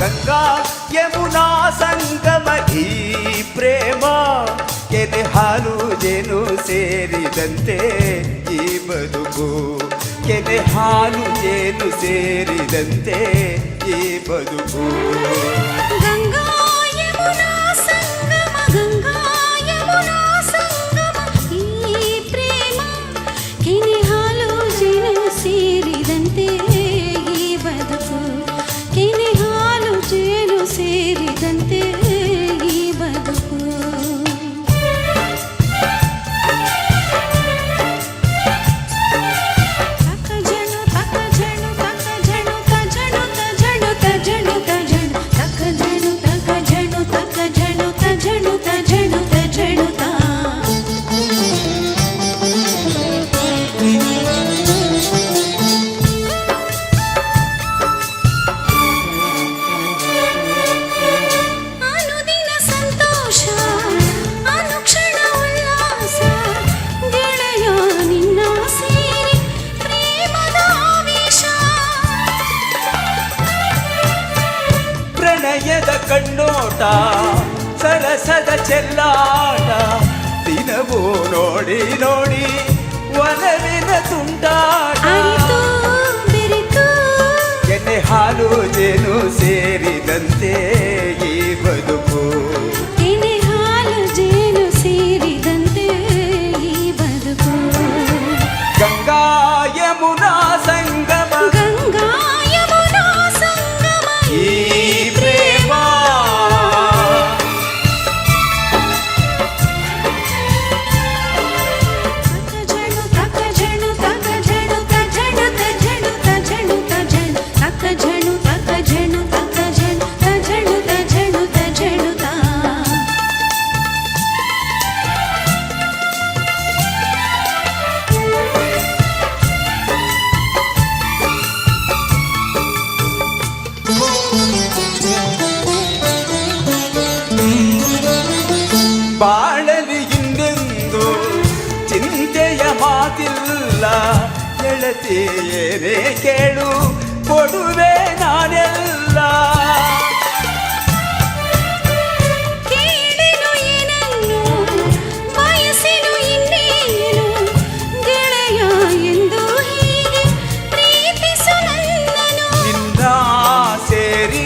ಗಂಗಾ ಯಮುನಾ ಸಂಗಮ ಈ ಪ್ರೇಮ ಕೆನೆ ಹಾಲು ಜೇನು ಸೇರಿದಂತೆ ಈ ಬದುಕು ಕೆನೆ ಹಾಲು ಜೇನು ಸೇರಿದಂತೆ ಈ ಬದುಕು ಗಂಗಾ ಯಮುನಾ ಸಂಗಮ ಗಂಗಾ ಯಮುನಾ ಸಂಗಮ ಈ ಪ್ರೇಮ ಕೆನೆ ಹಾಲು ಜೇನು ಸೇರಿದಂತೆ ಈ ಬದುಕು ಕೆನೆ ಹಾಲು ಜೇನು ಸೇರಿದಂತೆ ಈ ಬದುಕು ಪ್ರಣಯದ ಕಣ್ಣೋಟ ಸರಸದ ಚೆಲ್ಲಾಟ ದಿನವೂ ನೋಡಿ ನೋಡಿ ಒಲವಿನ ತುಂಟಾಟ ಎಣ್ಣೆ ಹಾಲು ಜೇನು ಸೇರಿದಂತೆ ಈ ಬದುಕು ಕೆನೆ ಹಾಲು ಜೇನು ಸೇರಿದಂತೆ ಈ ಬದುಕು ಗಂಗಾ ಯಮುನಾ ಸಂಗಮ ಗಂಗಾ ಯಮುನಾ ಸಂಗಮ ಈ ಪ್ರೇಮ ಬಾಳಲಿ ಇನ್ನೆಂದು ಚಿಂತೆಯ ಮಾತಿಲ್ಲ ಗೆಳತಿ ಏನೇ ಕೇಳು ಕೊಡುವೆ ನಾನೆಲ್ಲ ಕೇಳಿನು ಏನನ್ನು ಬಯಸಿನು ಇನ್ನೇನು ಗೆಳೆಯ ಎಂದು ಹೀಗೆ ಪ್ರೀತಿಸು ನನ್ನನು ನಿನ್ನ ಸೇರಿ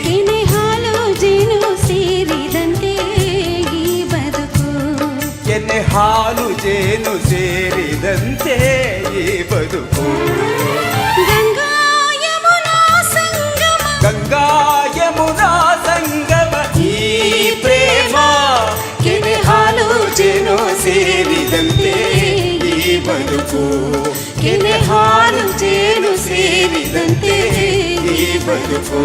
ಕೆನೆ ಹಾಲು ಜೇನು ಸೇರಿದಂತೆ ಈ ಬದುಕು ಕೆನೆ ಹಾಲು ಜೇನು ಸೇರಿದಂತೆ ಈ ಬದುಕು ಗಂಗಾ ಯಮುನಾ ಸಂಗಮ ಗಂಗಾ ಯಮುನಾ ಸಂಗಮ ಈ ಪ್ರೇಮ ಕೆನೆ ಹಾಲು ಜೇನು ಸೇರಿದಂತೆ ಈ ಬದುಕು ಕೆನೆ ಹಾಲು ಜೇನು ಸೇರಿದಂತೆ ಈ ಬದುಕು